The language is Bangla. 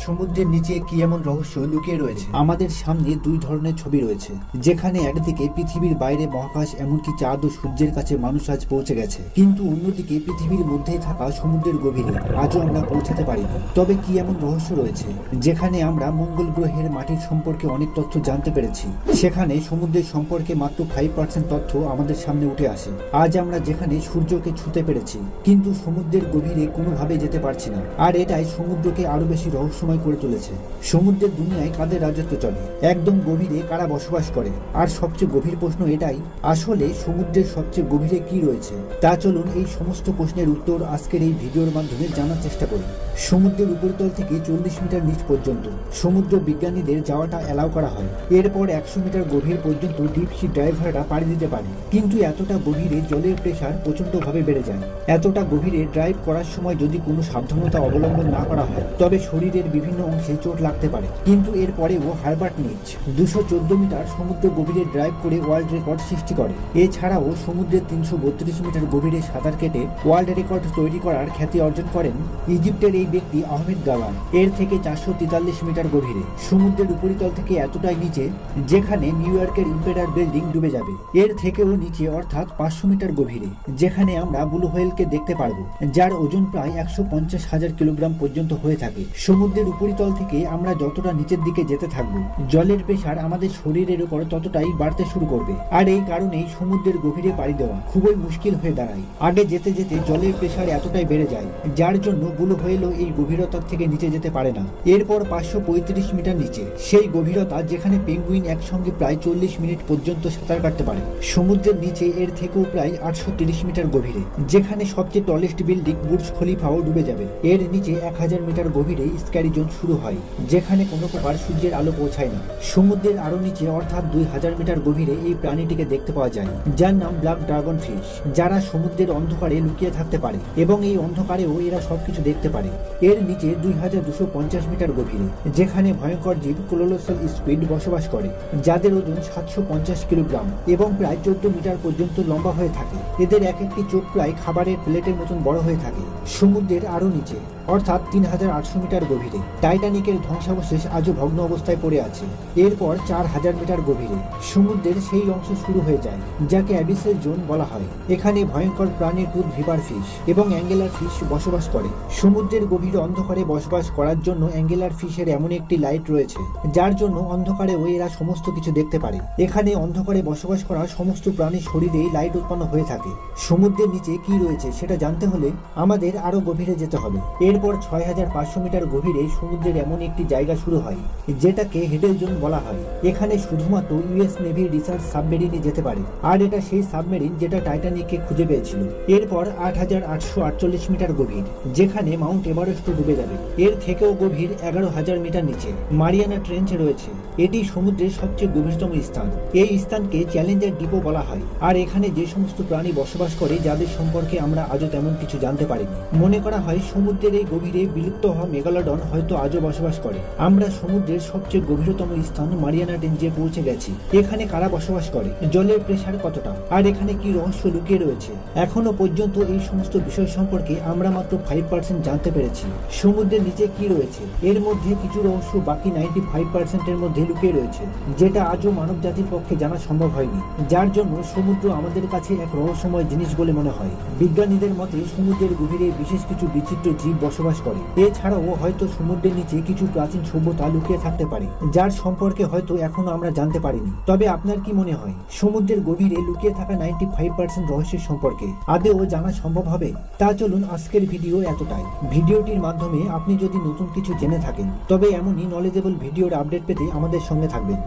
সমুদ্রের নিচে কি এমন রহস্য লুকিয়ে রয়েছে? আমাদের সামনে দুই ধরনের ছবি রয়েছে, যেখানে একদিকে পৃথিবীর বাইরে মহাকাশ, এমনকি চাঁদ ও সূর্যের কাছে মানুষ আজ পৌঁছে গেছে, কিন্তু অন্যদিকে পৃথিবীর মধ্যেই থাকা সমুদ্রের গভীরে আজও আমরা পৌঁছাতে পারিনি। তবে কি এমন রহস্য রয়েছে যেখানে আমরা মঙ্গল গ্রহের মাটির সম্পর্কে অনেক তথ্য জানতে পেরেছি, সেখানে সমুদ্রের সম্পর্কে মাত্র 5% তথ্য আমাদের সামনে উঠে আসে। আজ আমরা যেখানে সূর্যকে ছুঁতে পেরেছি, কিন্তু সমুদ্রের গভীরে কোনোভাবে যেতে পারছি না, আর এটাই সমুদ্রকে আরো বেশি রহস্যময় করে তুলেছে। সমুদ্রের দুনিয়ায় কাদের রাজত্ব চলে, একদম গভীরে কারা বসবাস করে, আর সবচেয়ে গভীর প্রশ্ন এটাই, আসলে সমুদ্রের সবচেয়ে গভীরে কি রয়েছে? তা চলুন এই সমস্ত প্রশ্নের উত্তর আজকের এই ভিডিওর মাধ্যমে জানার চেষ্টা করি। সমুদ্রের উপরিতল থেকে 40 মিটার নিচ পর্যন্ত সমুদ্র বিজ্ঞানীদের যাওয়াটা অ্যালাউ করা হয়। এরপর 100 মিটার গভীর পর্যন্ত ডিপ সি ড্রাইভাররা পাড়ি দিতে পারে, কিন্তু এতটা গভীরে জলের প্রেসার প্রচন্ডভাবে বেড়ে যায়। এতটা গভীরে ড্রাইভ করার সময় যদি কোনো সাবধানতা অবলম্বন না করা হয়, তবে শরীরের বিভিন্ন অংশে চোট লাগতে পারে। কিন্তু এরপরেও হারবার্ট নিচ 214 মিটার সমুদ্র গভীরে ড্রাইভ করে ওয়ার্ল্ড রেকর্ড সৃষ্টি করে। এছাড়াও সমুদ্রের 332 মিটার গভীরে সাঁতার কেটে ওয়ার্ল্ড রেকর্ড তৈরি করার খ্যাতি অর্জন করেন ইজিপ্টের এই ব্যক্তি আহমেদ গাওয়ান। এর থেকে 443 মিটার গভীরে সমুদ্রের উপরিতল থেকে এতটাই নিচে যেখানে নিউ ইয়র্কের ইম্পেরার বিল্ডিং ডুবে যাবে। এর থেকেও নিচে অর্থাৎ 500 মিটার গভীরে যেখানে আমরা ব্লু হোয়েলকে দেখতে পারবো, যার ওজন প্রায় 150,000 কিলোগ্রাম পর্যন্ত হয়ে থাকে। সমুদ্রের উপরিতল থেকে আমরা যতটা নিচের দিকে যেতে থাকবো, জলের প্রেসার আমাদের শরীরের উপর ততটাই বাড়তে শুরু করবে, আর এই কারণেই সমুদ্রের গভীরে পাড়ি দেওয়া খুবই মুশকিল হয়ে দাঁড়ায়। আগে যেতে যেতে জলের প্রেসার এতটাই বেড়ে যায়, যার জন্য ব্লু হোয়েলও এই গভীরতার থেকে নিচে যেতে পারে না। এরপর 535 মিটার নিচে সেই গভীরতা যেখানে পেঙ্গুইন একসঙ্গে প্রায় 40 মিনিট পর্যন্ত সাঁতার কাটতে পারে। সমুদ্রের নিচে এর থেকেও প্রায় 830 মিটার গভীরে যেখানে সবচেয়ে টলেস্ট বিল্ডিং বুর্জ খলিফাও ডুবে যাবে। এর নিচে 1000 মিটার গভীরে স্ক্যারি জোন শুরু হয়, যেখানে কোনো প্রকার সূর্যের আলো পৌঁছায় না। সমুদ্রের আরো নিচে অর্থাৎ 2000 মিটার গভীরে এই প্রাণীটিকে দেখতে পাওয়া যায়, যার নাম ব্ল্যাক ড্রাগন ফিশ, যারা সমুদ্রের অন্ধকারে লুকিয়ে থাকতে পারে এবং এই অন্ধকারেও এরা সবকিছু দেখতে পারে। এর নিচে 2250 মিটার গভীরে যেখানে ভয়ঙ্কর জীব কোলোসাল স্কুইড বসবাস করে, যাদের ওজন 750 কিলোগ্রাম এবং প্রায় 14 মিটার পর্যন্ত লম্বা হয়ে থাকে। এদের এক একটি চোখ প্রায় খাবারের প্লেটের মতন বড় হয়ে থাকে। সমুদ্রের আরো নিচে অর্থাৎ 3800 মিটার গভীরে টাইটানিকের ধ্বংসাবশেষ আজও ভগ্ন অবস্থায় পড়ে আছে। এরপর 4000 মিটার গভীরে সমুদ্রের সেই অংশ শুরু হয়ে যায় যাকে অ্যাবিসেল জোন বলা হয়। এখানে ভয়ঙ্কর প্রাণীর টুথ ভিপার ফিশ এবং অ্যাঙ্গেলার ফিশ বসবাস করে। সমুদ্রের গভীরে অন্ধকারে বসবাস করার জন্য অ্যাঙ্গেলার ফিশের এমন একটি লাইট রয়েছে, যার জন্য অন্ধকারেও এরা সমস্ত কিছু দেখতে পারে। এখানে অন্ধকারে বসবাস করা সমস্ত প্রাণীর শরীরেই লাইট উৎপন্ন হয়ে থাকে। সমুদ্রের নিচে কি রয়েছে সেটা জানতে হলে আমাদের আরো গভীরে যেতে হবে। এরপর 6500 মিটার গভীরে সমুদ্রের এমন একটি জায়গা শুরু হয় যেটাকে হেডেল জোন বলা হয়। এখানে শুধুমাত্র ইউএস নেভির রিসার্চ সাবমেরিনই যেতে পারে, আর এটা সেই সাবমেরিন যেটা টাইটানিককে খুঁজে পেয়েছিল। এরপর 8848 মিটার গভীর যেখানে মাউন্ট এভারেস্ট ডুবে যাবে। এর থেকেও গভীর 11000 মিটার নিচে মারিয়ানা ট্রেঞ্চ রয়েছে। এটি সমুদ্রের সবচেয়ে গভীরতম স্থান। এই স্থানকে চ্যালেঞ্জার ডিপো বলা হয়, আর এখানে যে সমস্ত প্রাণী বসবাস করে যাদের সম্পর্কে আমরা আজও তেমন কিছু জানতে পারিনি। মনে করা হয় সমুদ্রের এই গভীরে বিলুপ্ত হওয়া মেগালোডন হয়তো আজও বসবাস করে। আমরা সমুদ্রের সবচেয়ে গভীরতম স্থান মারিয়ানা ট্রেঞ্চে পৌঁছে গেছি। এখানে কারা বসবাস করে, জলের প্রেসার কতটা, আর এখানে কি রহস্য লুকিয়ে রয়েছে? এখনো পর্যন্ত এই সমস্ত বিষয় সম্পর্কে আমরা মাত্র 5% জানতে পেরেছি। সমুদ্রের নিচে কি রয়েছে এর মধ্যে কিছু রহস্য বাকি 95% এর মধ্যে লুকিয়ে রয়েছে, যেটা আজও মানব জাতির পক্ষে জানা সম্ভব হয়নি, যার জন্য সমুদ্র আমাদের কাছে এক রহস্যময় জিনিস বলে মনে হয়। বিজ্ঞানীদের মতে সমুদ্রের গভীরে বিশেষ কিছু বিচিত্র জীব বসবাস করে। এছাড়াও হয়তো সমুদ্রের নিচে কিছু প্রাচীন সভ্যতা লুকিয়ে থাকতে পারে, যার সম্পর্কে হয়তো এখনো আমরা জানতে পারিনি। তবে আপনার কি মনে হয় সমুদ্রের গভীরে লুকিয়ে থাকা 95% রহস্যের সম্পর্কে আদৌ জানা সম্ভব হবে? তা চলুন আজকের ভিডিও এতটাই। ভিডিওটির মাধ্যমে আপনি যদি নতুন কিছু জেনে থাকেন, তবে এমনই নলেজেবল ভিডিওর আপডেট পেতে আমাদের সঙ্গে থাকবেন।